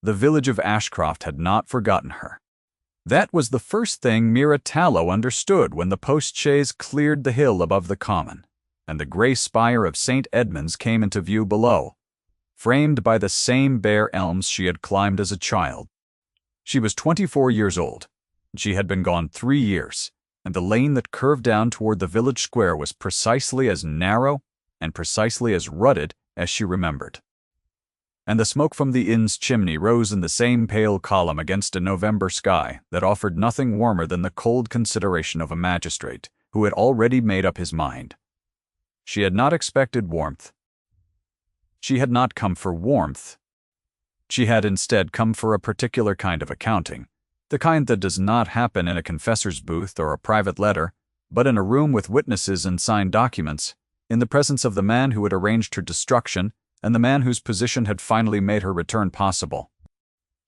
The village of Ashcroft had not forgotten her. That was the first thing Mira Tallow understood when the post-chaise cleared the hill above the common, and the grey spire of St. Edmund's came into view below, framed by the same bare elms she had climbed as a child. She was 24 years old. She had been gone 3 years, and the lane that curved down toward the village square was precisely as narrow and precisely as rutted as she remembered. And the smoke from the inn's chimney rose in the same pale column against a November sky that offered nothing warmer than the cold consideration of a magistrate who had already made up his mind. She had not expected warmth. She had not come for warmth. She had instead come for a particular kind of accounting, the kind that does not happen in a confessor's booth or a private letter, but in a room with witnesses and signed documents, in the presence of the man who had arranged her destruction and the man whose position had finally made her return possible.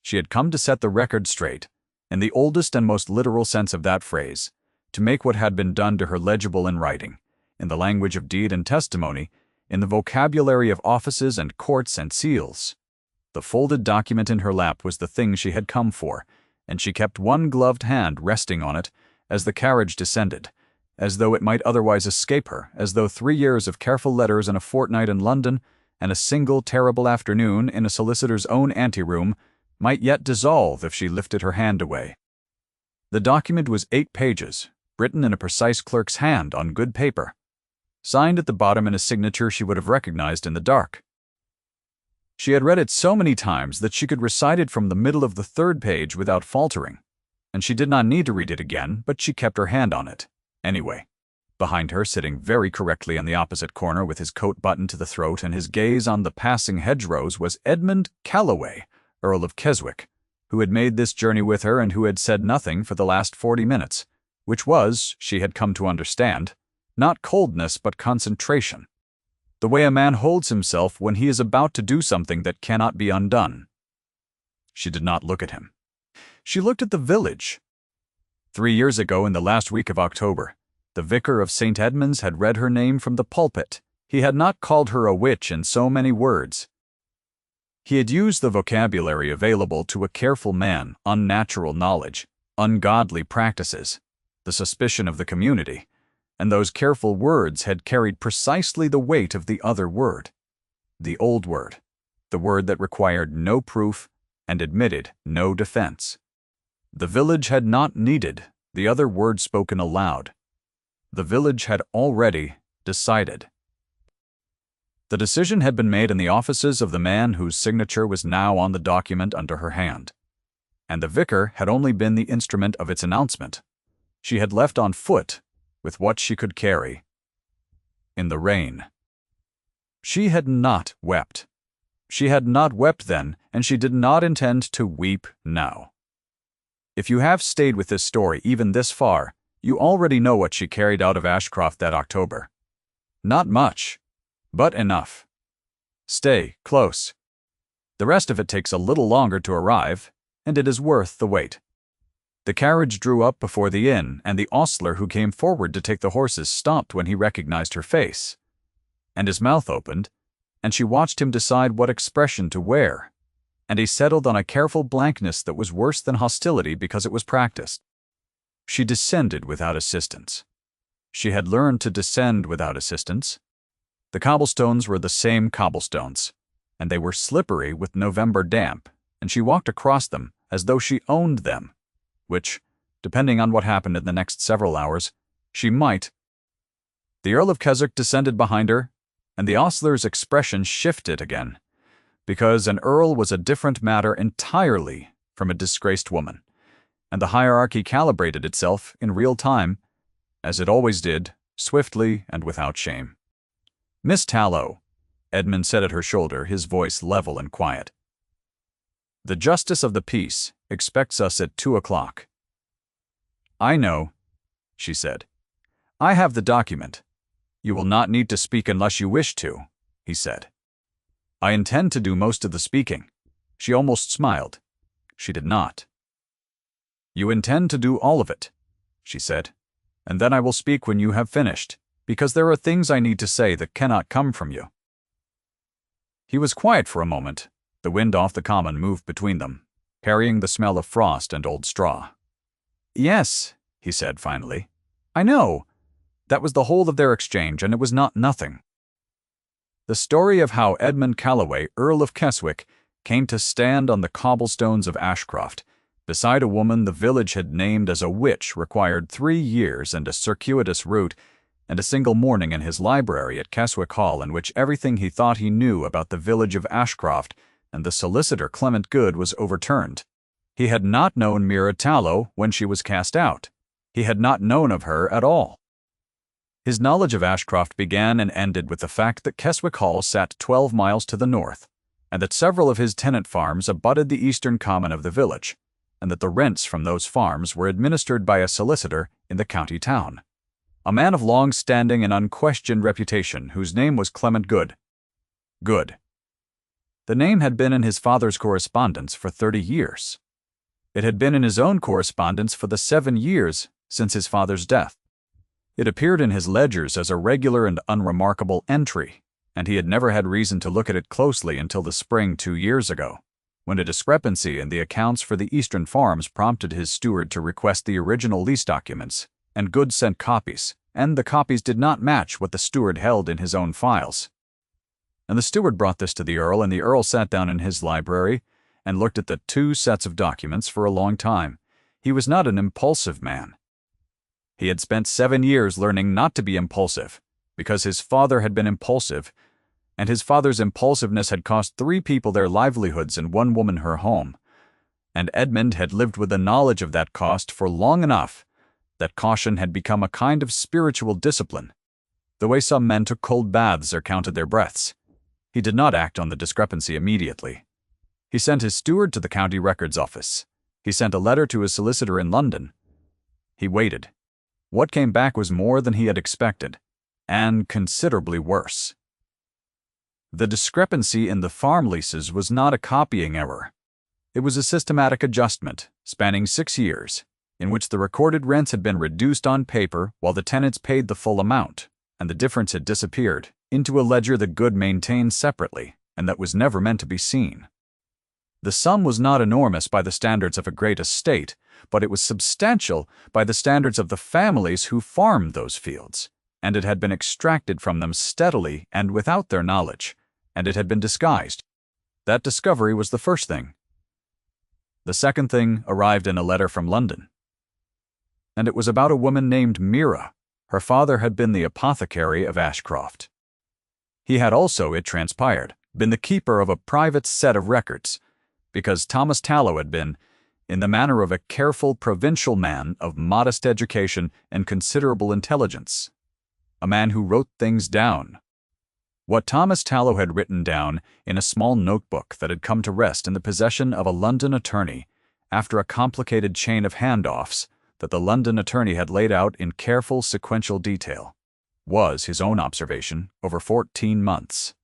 She had come to set the record straight, in the oldest and most literal sense of that phrase, to make what had been done to her legible in writing, in the language of deed and testimony, in the vocabulary of offices and courts and seals. The folded document in her lap was the thing she had come for, and she kept one gloved hand resting on it as the carriage descended, as though it might otherwise escape her, as though 3 years of careful letters and a fortnight in London and a single terrible afternoon in a solicitor's own anteroom might yet dissolve if she lifted her hand away. The document was 8 pages, written in a precise clerk's hand on good paper, signed at the bottom in a signature she would have recognized in the dark. She had read it so many times that she could recite it from the middle of the 3rd page without faltering, and she did not need to read it again, but she kept her hand on it, anyway. Behind her, sitting very correctly in the opposite corner with his coat buttoned to the throat and his gaze on the passing hedgerows, was Edmund Calloway, Earl of Keswick, who had made this journey with her and who had said nothing for the last 40 minutes, which was, she had come to understand, not coldness but concentration, the way a man holds himself when he is about to do something that cannot be undone. She did not look at him. She looked at the village. 3 years ago, in the last week of October, the vicar of St. Edmund's had read her name from the pulpit. He had not called her a witch in so many words. He had used the vocabulary available to a careful man: unnatural knowledge, ungodly practices, the suspicion of the community, and those careful words had carried precisely the weight of the other word, the old word, the word that required no proof and admitted no defense. The village had not needed the other word spoken aloud. The village had already decided. The decision had been made in the offices of the man whose signature was now on the document under her hand, and the vicar had only been the instrument of its announcement. She had left on foot, with what she could carry, in the rain. She had not wept. She had not wept then, and she did not intend to weep now. If you have stayed with this story even this far, you already know what she carried out of Ashcroft that October. Not much, but enough. Stay close. The rest of it takes a little longer to arrive, and it is worth the wait. The carriage drew up before the inn, and the ostler who came forward to take the horses stopped when he recognized her face, and his mouth opened, and she watched him decide what expression to wear, and he settled on a careful blankness that was worse than hostility because it was practiced. She descended without assistance. She had learned to descend without assistance. The cobblestones were the same cobblestones, and they were slippery with November damp, and she walked across them as though she owned them, which, depending on what happened in the next several hours, she might. The Earl of Keswick descended behind her, and the ostler's expression shifted again, because an earl was a different matter entirely from a disgraced woman, and the hierarchy calibrated itself in real time, as it always did, swiftly and without shame. "Miss Tallow," Edmund said at her shoulder, his voice level and quiet. "The justice of the peace expects us at 2 o'clock. "I know," she said. "I have the document. You will not need to speak unless you wish to," he said. "I intend to do most of the speaking." She almost smiled. She did not. "You intend to do all of it," she said, "and then I will speak when you have finished, because there are things I need to say that cannot come from you." He was quiet for a moment, The wind off the common moved between them, carrying the smell of frost and old straw. "Yes," he said finally. "I know. That was the whole of their exchange, and it was not nothing." The story of how Edmund Calloway, Earl of Keswick, came to stand on the cobblestones of Ashcroft, beside a woman the village had named as a witch, required 3 years and a circuitous route, and a single morning in his library at Keswick Hall in which everything he thought he knew about the village of Ashcroft and the solicitor Clement Good was overturned. He had not known Mira Tallow when she was cast out. He had not known of her at all. His knowledge of Ashcroft began and ended with the fact that Keswick Hall sat 12 miles to the north, and that several of his tenant farms abutted the eastern common of the village, and that the rents from those farms were administered by a solicitor in the county town, a man of long-standing and unquestioned reputation whose name was Clement Good. Good. The name had been in his father's correspondence for 30 years. It had been in his own correspondence for the 7 years since his father's death. It appeared in his ledgers as a regular and unremarkable entry, and he had never had reason to look at it closely until the spring 2 years ago, when a discrepancy in the accounts for the eastern farms prompted his steward to request the original lease documents, and Good sent copies, and the copies did not match what the steward held in his own files. And the steward brought this to the Earl, and the Earl sat down in his library and looked at the 2 sets of documents for a long time. He was not an impulsive man. He had spent 7 years learning not to be impulsive, because his father had been impulsive, and his father's impulsiveness had cost 3 people their livelihoods and 1 woman her home. And Edmund had lived with the knowledge of that cost for long enough that caution had become a kind of spiritual discipline, the way some men took cold baths or counted their breaths. He did not act on the discrepancy immediately. He sent his steward to the county records office. He sent a letter to his solicitor in London. He waited. What came back was more than he had expected, and considerably worse. The discrepancy in the farm leases was not a copying error. It was a systematic adjustment, spanning 6 years, in which the recorded rents had been reduced on paper while the tenants paid the full amount, and the difference had disappeared into a ledger that Good maintained separately, and that was never meant to be seen. The sum was not enormous by the standards of a great estate, but it was substantial by the standards of the families who farmed those fields, and it had been extracted from them steadily and without their knowledge, and it had been disguised. That discovery was the first thing. The second thing arrived in a letter from London, and it was about a woman named Mira. Her father had been the apothecary of Ashcroft. He had also, it transpired, been the keeper of a private set of records, because Thomas Tallow had been, in the manner of a careful provincial man of modest education and considerable intelligence, a man who wrote things down. What Thomas Tallow had written down in a small notebook that had come to rest in the possession of a London attorney after a complicated chain of handoffs that the London attorney had laid out in careful sequential detail, was his own observation over 14 months.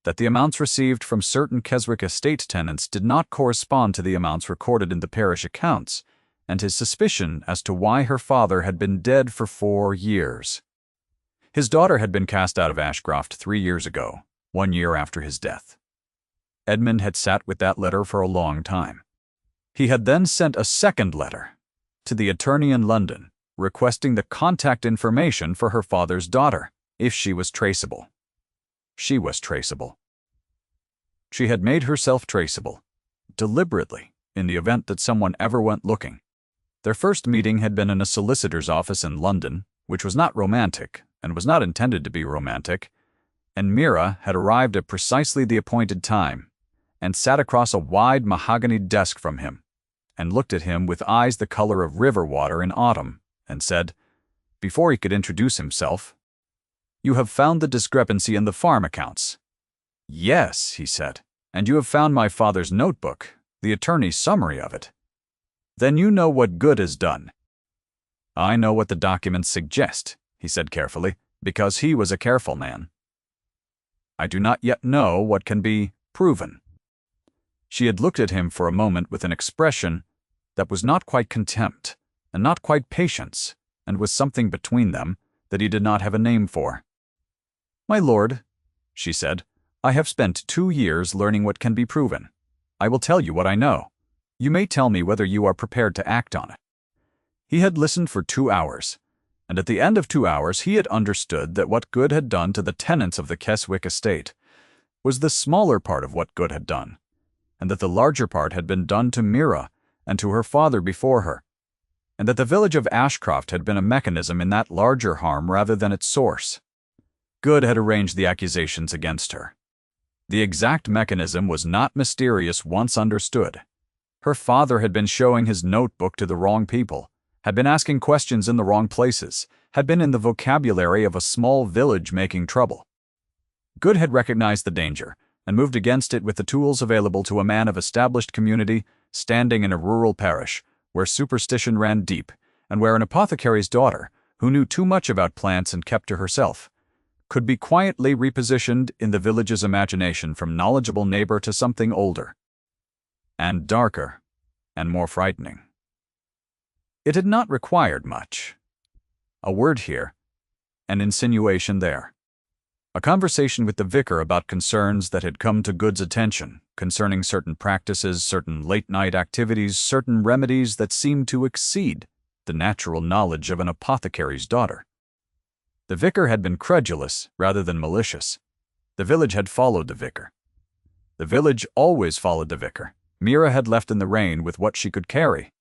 That the amounts received from certain Keswick estate tenants did not correspond to the amounts recorded in the parish accounts, and his suspicion as to why her father had been dead for 4 years. His daughter had been cast out of Ashcroft 3 years ago, 1 year after his death. Edmund had sat with that letter for a long time. He had then sent a second letter to the attorney in London, requesting the contact information for her father's daughter, if she was traceable. She was traceable. She had made herself traceable, deliberately, in the event that someone ever went looking. Their first meeting had been in a solicitor's office in London, which was not romantic, and was not intended to be romantic, and Mira had arrived at precisely the appointed time, and sat across a wide mahogany desk from him, and looked at him with eyes the color of river water in autumn, and said, before he could introduce himself, "You have found the discrepancy in the farm accounts." "Yes," he said, "and you have found my father's notebook, the attorney's summary of it. Then you know what Good has done." "I know what the documents suggest," he said carefully, because he was a careful man. "I do not yet know what can be proven." She had looked at him for a moment with an expression that was not quite contempt, and not quite patience, and was something between them that he did not have a name for. "My lord," she said, I have spent 2 years learning what can be proven. I will tell you what I know. You may tell me whether you are prepared to act on it." He had listened for 2 hours, and at the end of 2 hours he had understood that what Good had done to the tenants of the Keswick estate was the smaller part of what Good had done, and that the larger part had been done to Mira and to her father before her, and that the village of Ashcroft had been a mechanism in that larger harm rather than its source. Good had arranged the accusations against her. The exact mechanism was not mysterious once understood. Her father had been showing his notebook to the wrong people, had been asking questions in the wrong places, had been in the vocabulary of a small village making trouble. Good had recognized the danger and moved against it with the tools available to a man of established community standing in a rural parish where superstition ran deep and where an apothecary's daughter, who knew too much about plants and kept to herself, could be quietly repositioned in the village's imagination from knowledgeable neighbor to something older, and darker, and more frightening. It had not required much. A word here, an insinuation there. A conversation with the vicar about concerns that had come to Good's attention, concerning certain practices, certain late-night activities, certain remedies that seemed to exceed the natural knowledge of an apothecary's daughter. The vicar had been credulous rather than malicious. The village had followed the vicar. The village always followed the vicar. Mira had left in the rain with what she could carry.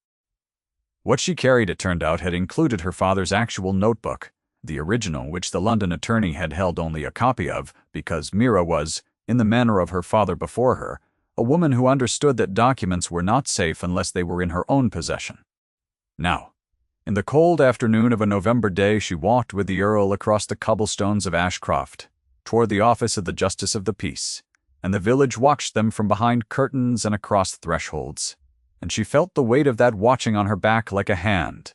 What she carried, it turned out, had included her father's actual notebook, the original which the London attorney had held only a copy of, because Mira was, in the manner of her father before her, a woman who understood that documents were not safe unless they were in her own possession. Now, in the cold afternoon of a November day, she walked with the Earl across the cobblestones of Ashcroft, toward the office of the Justice of the Peace, and the village watched them from behind curtains and across thresholds, and she felt the weight of that watching on her back like a hand,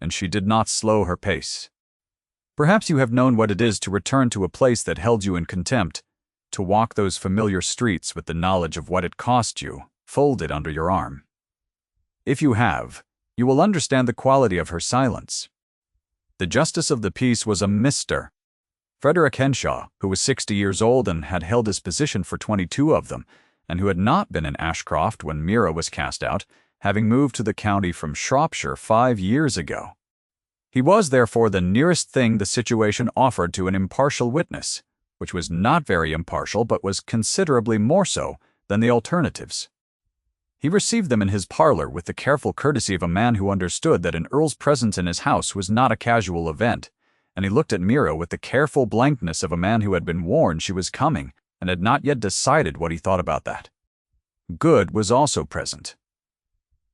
and she did not slow her pace. Perhaps you have known what it is to return to a place that held you in contempt, to walk those familiar streets with the knowledge of what it cost you, folded under your arm. If you have, you will understand the quality of her silence. The Justice of the Peace was a Mr. Frederick Henshaw, who was 60 years old and had held his position for 22 of them, and who had not been in Ashcroft when Mira was cast out, having moved to the county from Shropshire 5 years ago. He was therefore the nearest thing the situation offered to an impartial witness, which was not very impartial but was considerably more so than the alternatives. He received them in his parlor with the careful courtesy of a man who understood that an earl's presence in his house was not a casual event, and he looked at Mira with the careful blankness of a man who had been warned she was coming and had not yet decided what he thought about that. Good was also present.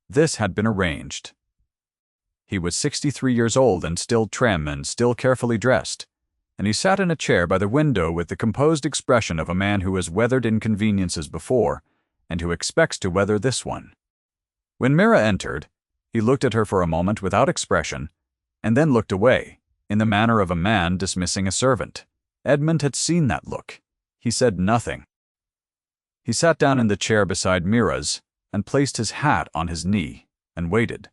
This had been arranged. He was 63 years old and still trim and still carefully dressed, and he sat in a chair by the window with the composed expression of a man who has weathered inconveniences before and who expects to weather this one. When Mira entered, he looked at her for a moment without expression, and then looked away, in the manner of a man dismissing a servant. Edmund had seen that look. He said nothing. He sat down in the chair beside Mira's and placed his hat on his knee and waited.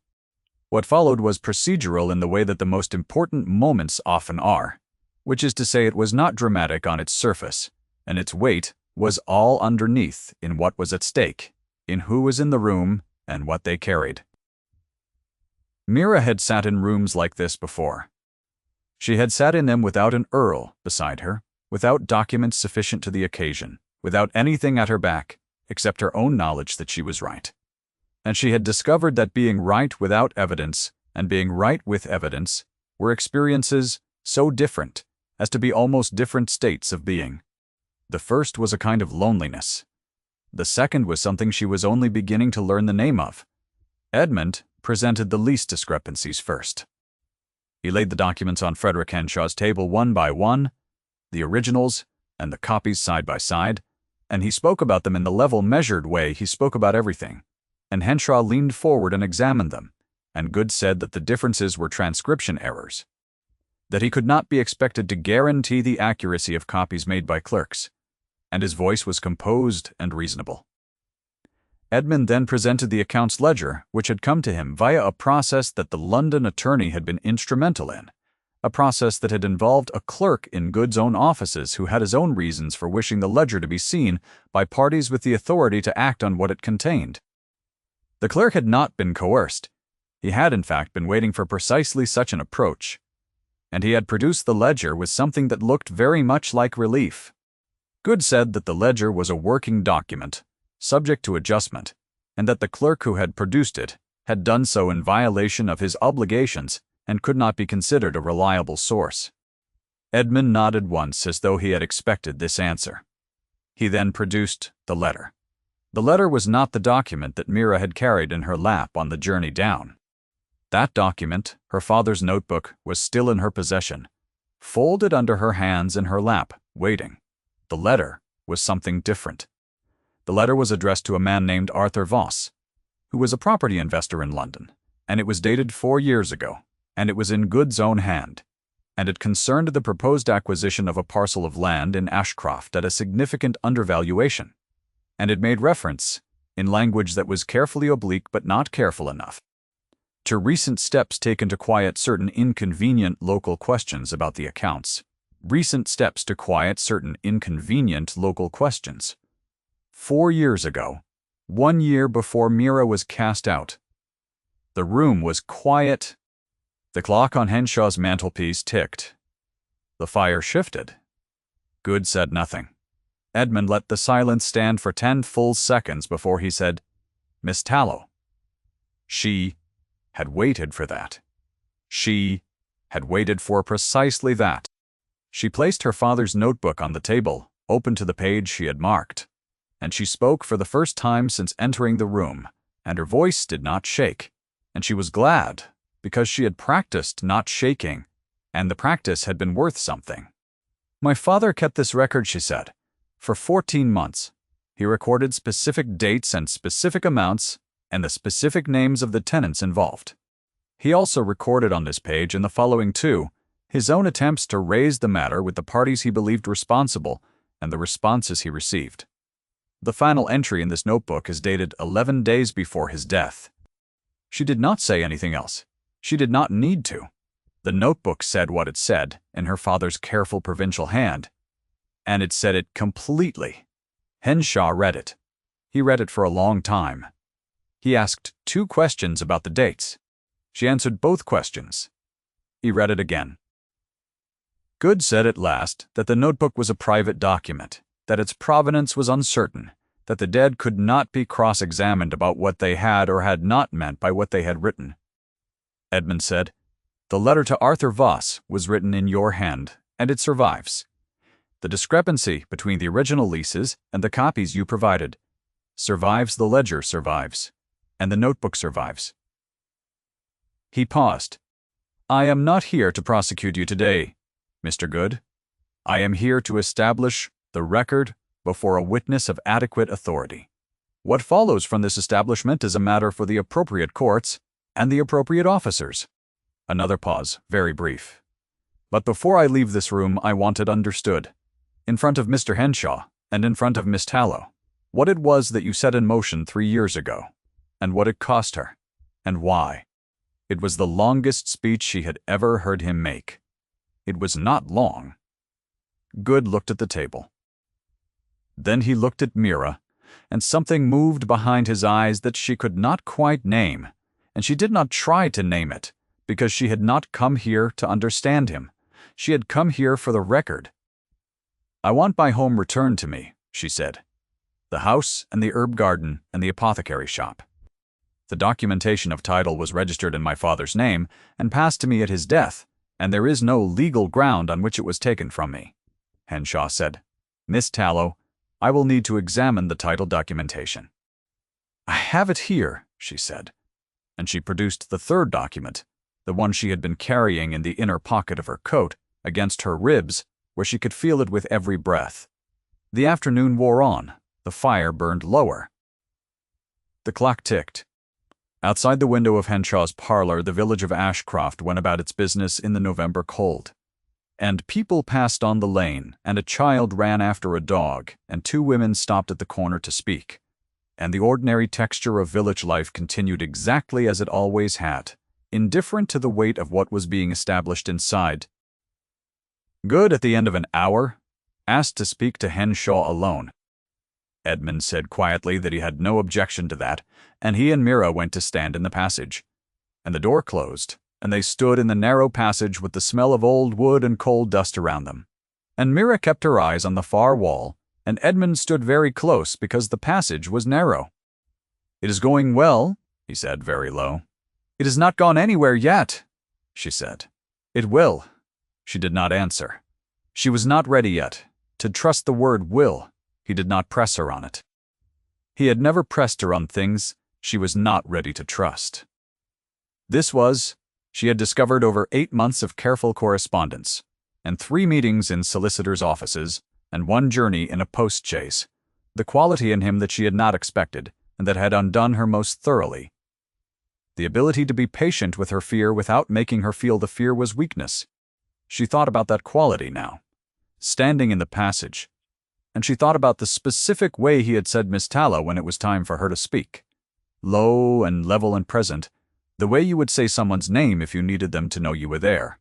What followed was procedural in the way that the most important moments often are, which is to say it was not dramatic on its surface, and its weight was all underneath in what was at stake, in who was in the room and what they carried. Mira had sat in rooms like this before. She had sat in them without an earl beside her, without documents sufficient to the occasion, without anything at her back, except her own knowledge that she was right. And she had discovered that being right without evidence and being right with evidence were experiences so different as to be almost different states of being. The first was a kind of loneliness. The second was something she was only beginning to learn the name of. Edmund presented the least discrepancies first. He laid the documents on Frederick Henshaw's table one by one, the originals and the copies side by side, and he spoke about them in the level, measured way he spoke about everything. And Henshaw leaned forward and examined them, and Good said that the differences were transcription errors, that he could not be expected to guarantee the accuracy of copies made by clerks, and his voice was composed and reasonable. Edmund then presented the accounts ledger, which had come to him via a process that the London attorney had been instrumental in, a process that had involved a clerk in Good's own offices who had his own reasons for wishing the ledger to be seen by parties with the authority to act on what it contained. The clerk had not been coerced. He had, in fact, been waiting for precisely such an approach, and he had produced the ledger with something that looked very much like relief. Good said that the ledger was a working document, subject to adjustment, and that the clerk who had produced it had done so in violation of his obligations and could not be considered a reliable source. Edmund nodded once as though he had expected this answer. He then produced the letter. The letter was not the document that Mira had carried in her lap on the journey down. That document, her father's notebook, was still in her possession, folded under her hands in her lap, waiting. The letter was something different. The letter was addressed to a man named Arthur Voss, who was a property investor in London, and it was dated 4 years ago, and it was in Good's own hand, and it concerned the proposed acquisition of a parcel of land in Ashcroft at a significant undervaluation, and it made reference, in language that was carefully oblique but not careful enough, to recent steps taken to quiet certain inconvenient local questions about the accounts. Recent steps to quiet certain inconvenient local questions. 4 years ago, 1 year before Mira was cast out. The room was quiet. The clock on Henshaw's mantelpiece ticked. The fire shifted. Good said nothing. Edmund let the silence stand for 10 full seconds before he said, "Miss Tallow." She had waited for that. She had waited for precisely that. She placed her father's notebook on the table, open to the page she had marked, and she spoke for the first time since entering the room, and her voice did not shake, and she was glad, because she had practiced not shaking, and the practice had been worth something. "My father kept this record," she said, "for 14 months. He recorded specific dates and specific amounts, and the specific names of the tenants involved. He also recorded on this page and the following too, his own attempts to raise the matter with the parties he believed responsible and the responses he received. The final entry in this notebook is dated 11 days before his death." She did not say anything else. She did not need to. The notebook said what it said in her father's careful provincial hand, and it said it completely. Henshaw read it. He read it for a long time. He asked 2 questions about the dates. She answered both questions. He read it again. Good said at last that the notebook was a private document, that its provenance was uncertain, that the dead could not be cross-examined about what they had or had not meant by what they had written. Edmund said, "The letter to Arthur Voss was written in your hand, and it survives. The discrepancy between the original leases and the copies you provided survives. The ledger survives, and the notebook survives." He paused. "I am not here to prosecute you today, Mr. Good. I am here to establish the record before a witness of adequate authority. What follows from this establishment is a matter for the appropriate courts and the appropriate officers." Another pause, very brief. "But before I leave this room, I want it understood, in front of Mr. Henshaw and in front of Miss Tallow, what it was that you set in motion 3 years ago, and what it cost her, and why." It was the longest speech she had ever heard him make. It was not long. Good looked at the table. Then he looked at Mira, and something moved behind his eyes that she could not quite name, and she did not try to name it, because she had not come here to understand him. She had come here for the record. "I want my home returned to me," she said. "The house and the herb garden and the apothecary shop. The documentation of title was registered in my father's name and passed to me at his death, and there is no legal ground on which it was taken from me." Henshaw said, "Miss Tallow, I will need to examine the title documentation." "I have it here," she said, and she produced the 3rd document, the one she had been carrying in the inner pocket of her coat, against her ribs, where she could feel it with every breath. The afternoon wore on. The fire burned lower. The clock ticked. Outside the window of Henshaw's parlor, the village of Ashcroft went about its business in the November cold. And people passed on the lane, and a child ran after a dog, and 2 women stopped at the corner to speak. And the ordinary texture of village life continued exactly as it always had, indifferent to the weight of what was being established inside. Good at the end of an hour, asked to speak to Henshaw alone. Edmund said quietly that he had no objection to that, and he and Mira went to stand in the passage. And the door closed, and they stood in the narrow passage with the smell of old wood and coal dust around them. And Mira kept her eyes on the far wall, and Edmund stood very close because the passage was narrow. "It is going well," he said very low. "It has not gone anywhere yet," she said. "It will." She did not answer. She was not ready yet. To trust the word will, he did not press her on it. He had never pressed her on things she was not ready to trust. This was, she had discovered over 8 months of careful correspondence, and 3 meetings in solicitors' offices, and 1 journey in a post-chaise, the quality in him that she had not expected, and that had undone her most thoroughly. The ability to be patient with her fear without making her feel the fear was weakness. She thought about that quality now, standing in the passage, and she thought about the specific way he had said Miss Tallow when it was time for her to speak. Low and level and present, the way you would say someone's name if you needed them to know you were there.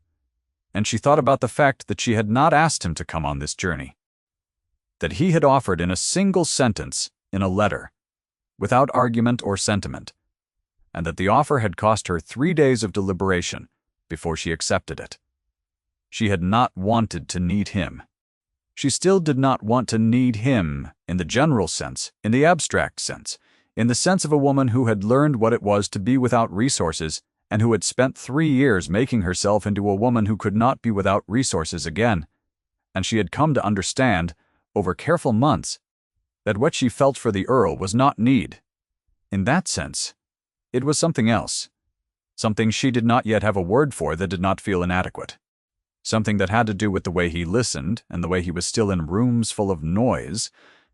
And she thought about the fact that she had not asked him to come on this journey. That he had offered in a single sentence, in a letter, without argument or sentiment, and that the offer had cost her 3 days of deliberation before she accepted it. She had not wanted to need him. She still did not want to need him in the general sense, in the abstract sense, in the sense of a woman who had learned what it was to be without resources and who had spent 3 years making herself into a woman who could not be without resources again. And she had come to understand, over careful months, that what she felt for the Earl was not need. In that sense, it was something else. Something she did not yet have a word for that did not feel inadequate. Something that had to do with the way he listened, and the way he was still in rooms full of noise,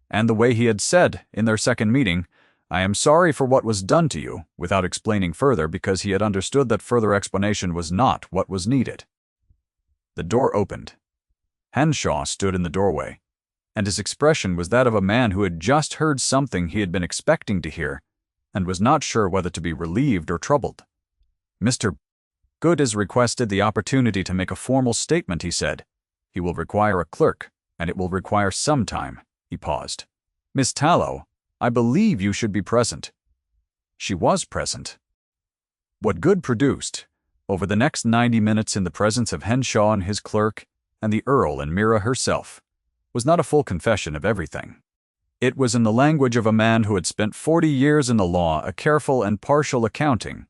and the way he had said, in their second meeting, "I am sorry for what was done to you," without explaining further because he had understood that further explanation was not what was needed. The door opened. Henshaw stood in the doorway, and his expression was that of a man who had just heard something he had been expecting to hear, and was not sure whether to be relieved or troubled. "Mr. Good has requested the opportunity to make a formal statement," he said. "He will require a clerk, and it will require some time." He paused. "Miss Tallow, I believe you should be present." She was present. What Good produced, over the next 90 minutes in the presence of Henshaw and his clerk, and the Earl and Mira herself, was not a full confession of everything. It was in the language of a man who had spent 40 years in the law a careful and partial accounting,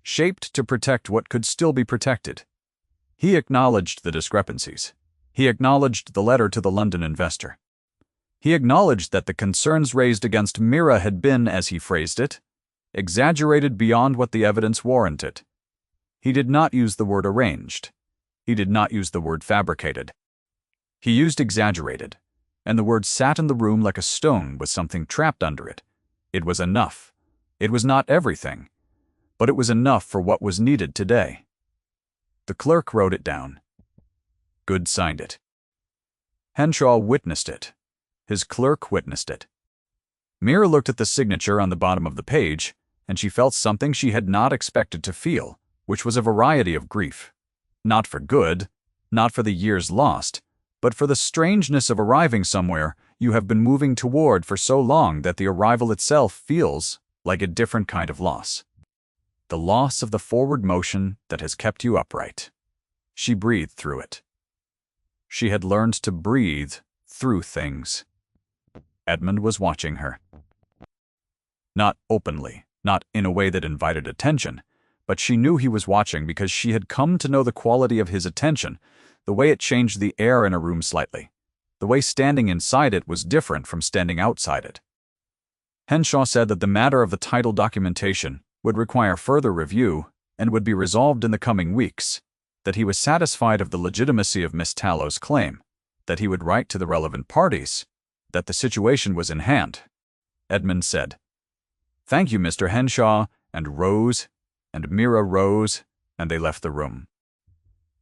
shaped to protect what could still be protected. He acknowledged the discrepancies. He acknowledged the letter to the London investor. He acknowledged that the concerns raised against Mira had been, as he phrased it, exaggerated beyond what the evidence warranted. He did not use the word arranged. He did not use the word fabricated. He used exaggerated, and the word sat in the room like a stone with something trapped under it. It was enough. It was not everything, but it was enough for what was needed today. The clerk wrote it down. Good signed it. Henshaw witnessed it. His clerk witnessed it. Mira looked at the signature on the bottom of the page, and she felt something she had not expected to feel, which was a variety of grief. Not for Good, not for the years lost, but for the strangeness of arriving somewhere you have been moving toward for so long that the arrival itself feels like a different kind of loss. The loss of the forward motion that has kept you upright. She breathed through it. She had learned to breathe through things. Edmund was watching her. Not openly, not in a way that invited attention, but she knew he was watching because she had come to know the quality of his attention, the way it changed the air in a room slightly. The way standing inside it was different from standing outside it. Henshaw said that the matter of the title documentation would require further review and would be resolved in the coming weeks, that he was satisfied of the legitimacy of Miss Tallow's claim, that he would write to the relevant parties, that the situation was in hand. Edmund said, "Thank you, Mr. Henshaw," and rose, and Mira rose, and they left the room.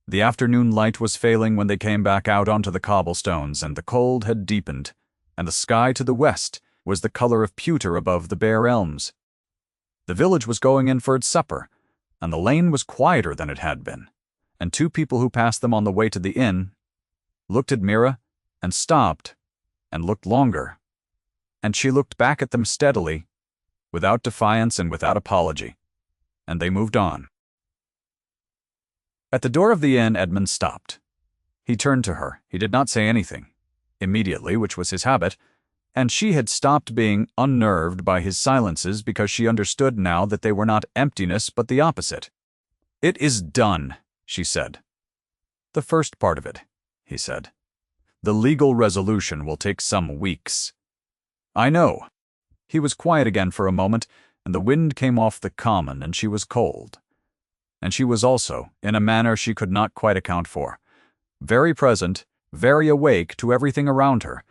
The afternoon light was failing when they came back out onto the cobblestones, and the cold had deepened, and the sky to the west was the color of pewter above the bare elms. The village was going in for its supper, and the lane was quieter than it had been, and two people who passed them on the way to the inn looked at Mira and stopped and looked longer, and she looked back at them steadily, without defiance and without apology, and they moved on. At the door of the inn, Edmund stopped. He turned to her. He did not say anything, immediately, which was his habit, and she had stopped being unnerved by his silences because she understood now that they were not emptiness but the opposite. "It is done," she said. "The first part of it," he said. "The legal resolution will take some weeks." "I know." He was quiet again for a moment, and the wind came off the common, and she was cold. And she was also, in a manner she could not quite account for, very present, very awake to everything around her,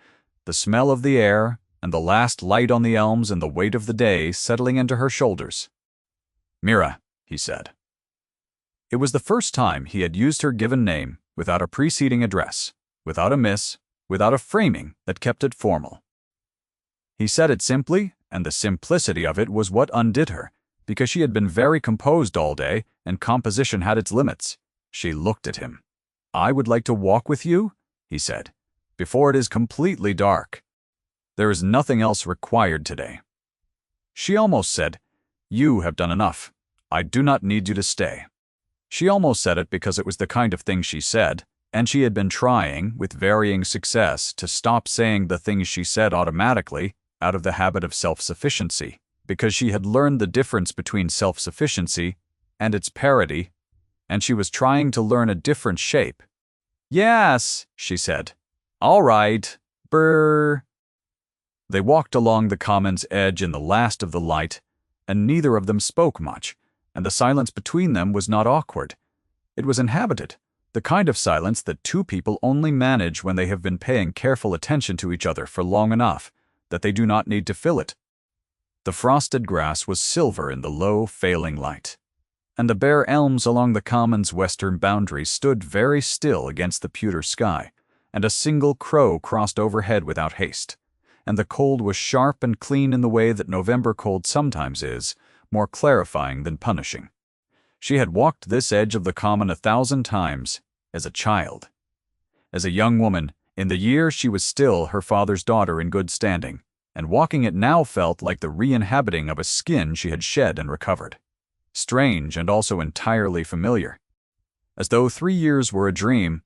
the smell of the air, and the last light on the elms and the weight of the day settling into her shoulders. "Mira," he said. It was the first time he had used her given name without a preceding address, without a miss, without a framing that kept it formal. He said it simply, and the simplicity of it was what undid her, because she had been very composed all day, and composition had its limits. She looked at him. "I would like to walk with you," he said, "before it is completely dark. There is nothing else required today." She almost said, "You have done enough. I do not need you to stay." She almost said it because it was the kind of thing she said, and she had been trying, with varying success, to stop saying the things she said automatically, out of the habit of self-sufficiency, because she had learned the difference between self-sufficiency and its parody, and she was trying to learn a different shape. "Yes," she said. "All right. Brr." They walked along the common's edge in the last of the light, and neither of them spoke much, and the silence between them was not awkward. It was inhabited, the kind of silence that two people only manage when they have been paying careful attention to each other for long enough that they do not need to fill it. The frosted grass was silver in the low, failing light, and the bare elms along the common's western boundary stood very still against the pewter sky, and a single crow crossed overhead without haste, and the cold was sharp and clean in the way that November cold sometimes is, more clarifying than punishing. She had walked this edge of the common 1,000 times, as a child. As a young woman, in the year she was still her father's daughter in good standing, and walking it now felt like the re-inhabiting of a skin she had shed and recovered. Strange and also entirely familiar. As though 3 years were a dream,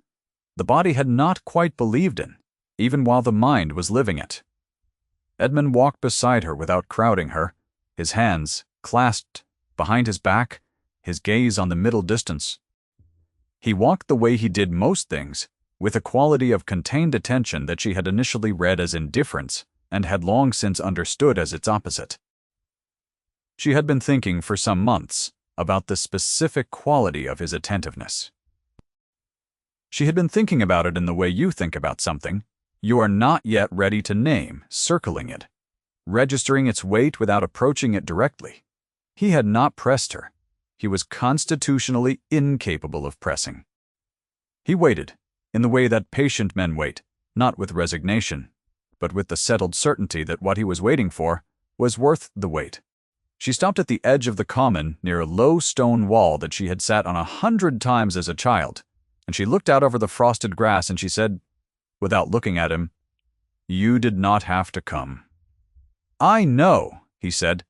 the body had not quite believed in, even while the mind was living it. Edmund walked beside her without crowding her, his hands clasped behind his back, his gaze on the middle distance. He walked the way he did most things, with a quality of contained attention that she had initially read as indifference and had long since understood as its opposite. She had been thinking for some months about the specific quality of his attentiveness. She had been thinking about it in the way you think about something you are not yet ready to name, circling it, registering its weight without approaching it directly. He had not pressed her. He was constitutionally incapable of pressing. He waited, in the way that patient men wait, not with resignation, but with the settled certainty that what he was waiting for was worth the wait. She stopped at the edge of the common near a low stone wall that she had sat on 100 times as a child, and she looked out over the frosted grass and she said, without looking at him, "You did not have to come." "I know," he said.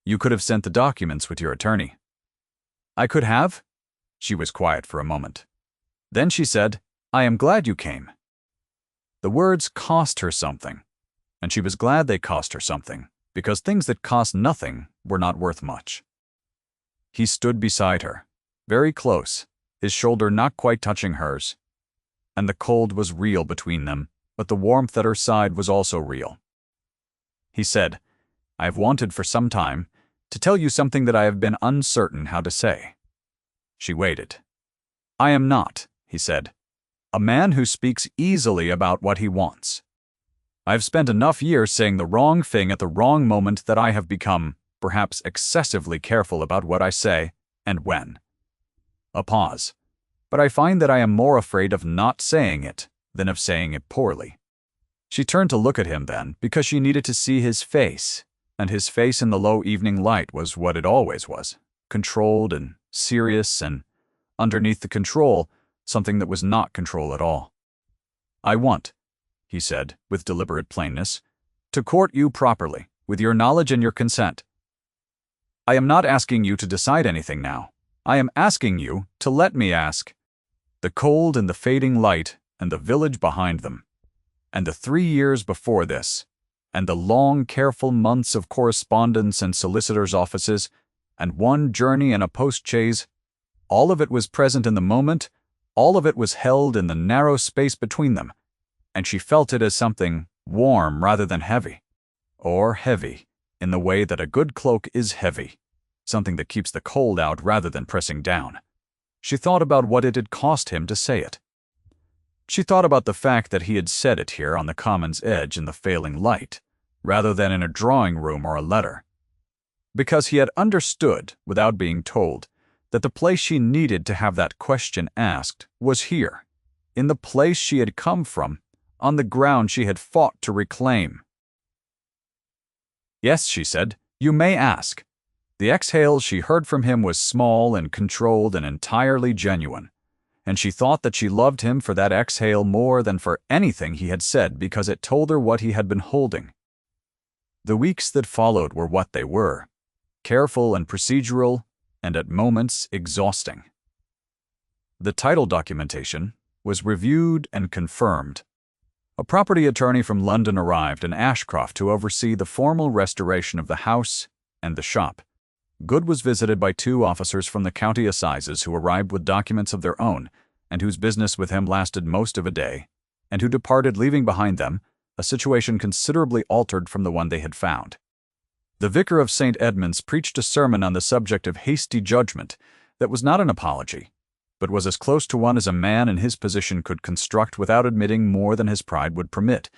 "You could have sent the documents with your attorney." "I could have?" She was quiet for a moment. Then she said, "I am glad you came." The words cost her something, and she was glad they cost her something, because things that cost nothing were not worth much. He stood beside her, very close, his shoulder not quite touching hers, and the cold was real between them, but the warmth at her side was also real. He said, "I have wanted for some time to tell you something that I have been uncertain how to say." She waited. "I am not," he said, "a man who speaks easily about what he wants. I have spent enough years saying the wrong thing at the wrong moment that I have become, perhaps excessively careful about what I say and when." A pause. "But I find that I am more afraid of not saying it than of saying it poorly." She turned to look at him then, because she needed to see his face, and his face in the low evening light was what it always was, controlled and serious, and underneath the control, something that was not control at all. "I want," he said, with deliberate plainness, "to court you properly, with your knowledge and your consent. I am not asking you to decide anything now. I am asking you to let me ask." The cold and the fading light, and the village behind them, and the 3 years before this, and the long, careful months of correspondence and solicitors' offices, and one journey in a post-chaise, all of it was present in the moment, all of it was held in the narrow space between them, and she felt it as something warm rather than heavy, or heavy in the way that a good cloak is heavy, something that keeps the cold out rather than pressing down. She thought about what it had cost him to say it. She thought about the fact that he had said it here on the common's edge in the failing light, rather than in a drawing room or a letter. Because he had understood, without being told, that the place she needed to have that question asked was here, in the place she had come from, on the ground she had fought to reclaim. "Yes," she said, "you may ask." The exhale she heard from him was small and controlled and entirely genuine, and she thought that she loved him for that exhale more than for anything he had said because it told her what he had been holding. The weeks that followed were what they were, careful and procedural, and at moments exhausting. The title documentation was reviewed and confirmed. A property attorney from London arrived in Ashcroft to oversee the formal restoration of the house and the shop. Good was visited by 2 officers from the county assizes who arrived with documents of their own, and whose business with him lasted most of a day, and who departed leaving behind them a situation considerably altered from the one they had found. The vicar of St. Edmund's preached a sermon on the subject of hasty judgment that was not an apology, but was as close to one as a man in his position could construct without admitting more than his pride would permit,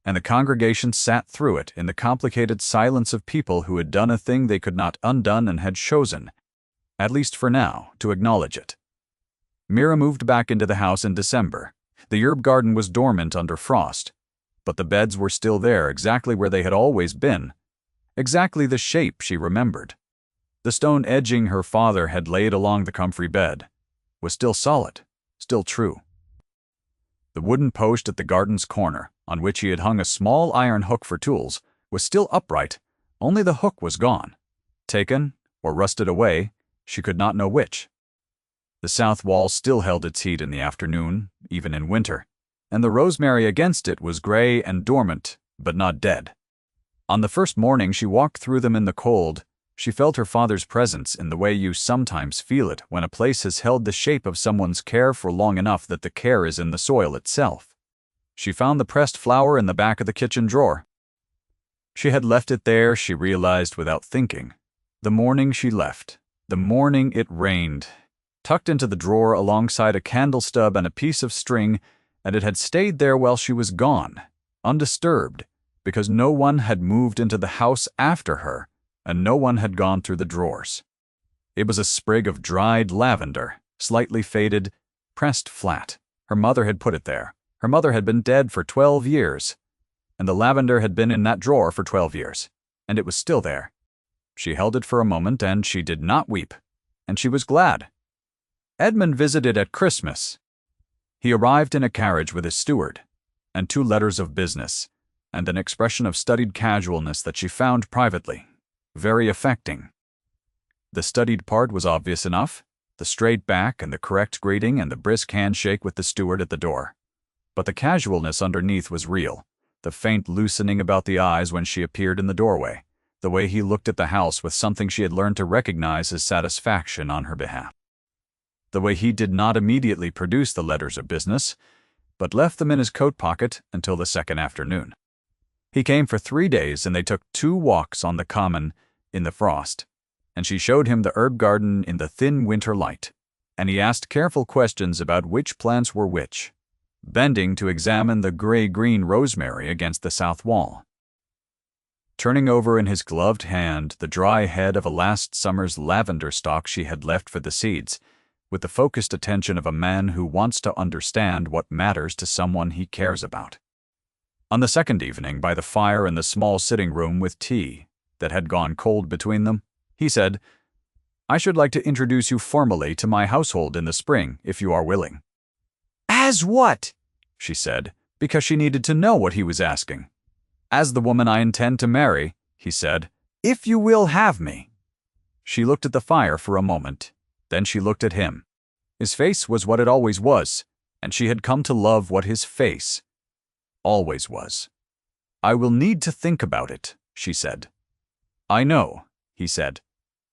and the congregation sat through it in the complicated silence of people who had done a thing they could not undone and had chosen, at least for now, to acknowledge it. Mira moved back into the house in December. The herb garden was dormant under frost, but the beds were still there exactly where they had always been, exactly the shape she remembered. The stone edging her father had laid along the comfrey bed was still solid, still true. The wooden post at the garden's corner, on which he had hung a small iron hook for tools, was still upright, only the hook was gone. Taken, or rusted away, she could not know which. The south wall still held its heat in the afternoon, even in winter, and the rosemary against it was gray and dormant, but not dead. On the first morning she walked through them in the cold, she felt her father's presence in the way you sometimes feel it when a place has held the shape of someone's care for long enough that the care is in the soil itself. She found the pressed flower in the back of the kitchen drawer. She had left it there, she realized without thinking. The morning she left, the morning it rained, tucked into the drawer alongside a candle stub and a piece of string, and it had stayed there while she was gone, undisturbed, because no one had moved into the house after her, and no one had gone through the drawers. It was a sprig of dried lavender, slightly faded, pressed flat. Her mother had put it there. Her mother had been dead for 12 years, and the lavender had been in that drawer for 12 years, and it was still there. She held it for a moment, and she did not weep, and she was glad. Edmund visited at Christmas. He arrived in a carriage with his steward, and 2 letters of business, and an expression of studied casualness that she found privately very affecting. The studied part was obvious enough, the straight back and the correct greeting and the brisk handshake with the steward at the door. But the casualness underneath was real, the faint loosening about the eyes when she appeared in the doorway, the way he looked at the house with something she had learned to recognize as satisfaction on her behalf. The way he did not immediately produce the letters of business, but left them in his coat pocket until the second afternoon. He came for 3 days, and they took 2 walks on the common in the frost, and she showed him the herb garden in the thin winter light, and he asked careful questions about which plants were which, bending to examine the gray-green rosemary against the south wall. Turning over in his gloved hand the dry head of a last summer's lavender stalk she had left for the seeds, with the focused attention of a man who wants to understand what matters to someone he cares about. On the second evening, by the fire in the small sitting room with tea that had gone cold between them, he said, I should like to introduce you formally to my household in the spring, if you are willing." "As what?" she said, because she needed to know what he was asking. "As the woman I intend to marry," he said, "if you will have me." She looked at the fire for a moment. Then she looked at him. His face was what it always was, and she had come to love what his face always was. "I will need to think about it," she said. "I know," he said.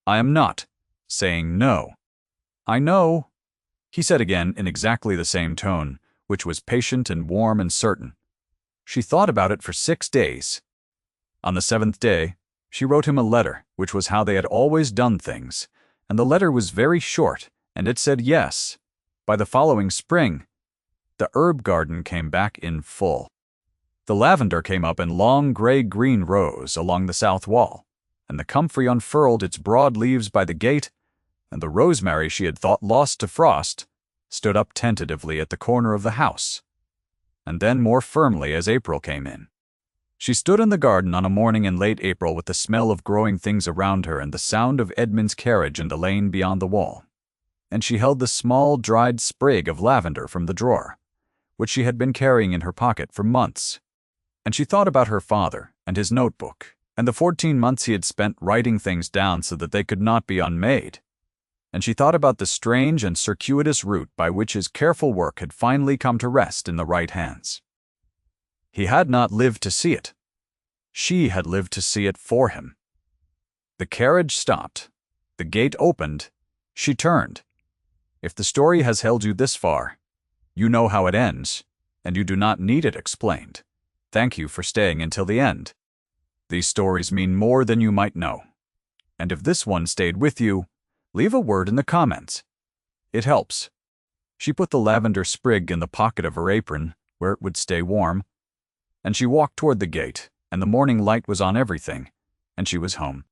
"I am not saying no." "I know," he said again in exactly the same tone, which was patient and warm and certain. She thought about it for 6 days. On the 7th day, she wrote him a letter, which was how they had always done things, and the letter was very short, and it said yes. By the following spring, the herb garden came back in full. The lavender came up in long gray-green rows along the south wall, and the comfrey unfurled its broad leaves by the gate, and the rosemary she had thought lost to frost stood up tentatively at the corner of the house, and then more firmly as April came in. She stood in the garden on a morning in late April with the smell of growing things around her and the sound of Edmund's carriage in the lane beyond the wall, and she held the small dried sprig of lavender from the drawer, which she had been carrying in her pocket for months. And she thought about her father and his notebook, and the 14 months he had spent writing things down so that they could not be unmade. And she thought about the strange and circuitous route by which his careful work had finally come to rest in the right hands. He had not lived to see it. She had lived to see it for him. The carriage stopped. The gate opened. She turned. If the story has held you this far, you know how it ends, and you do not need it explained. Thank you for staying until the end. These stories mean more than you might know. And if this one stayed with you, leave a word in the comments. It helps. She put the lavender sprig in the pocket of her apron, where it would stay warm, and she walked toward the gate, and the morning light was on everything, and she was home.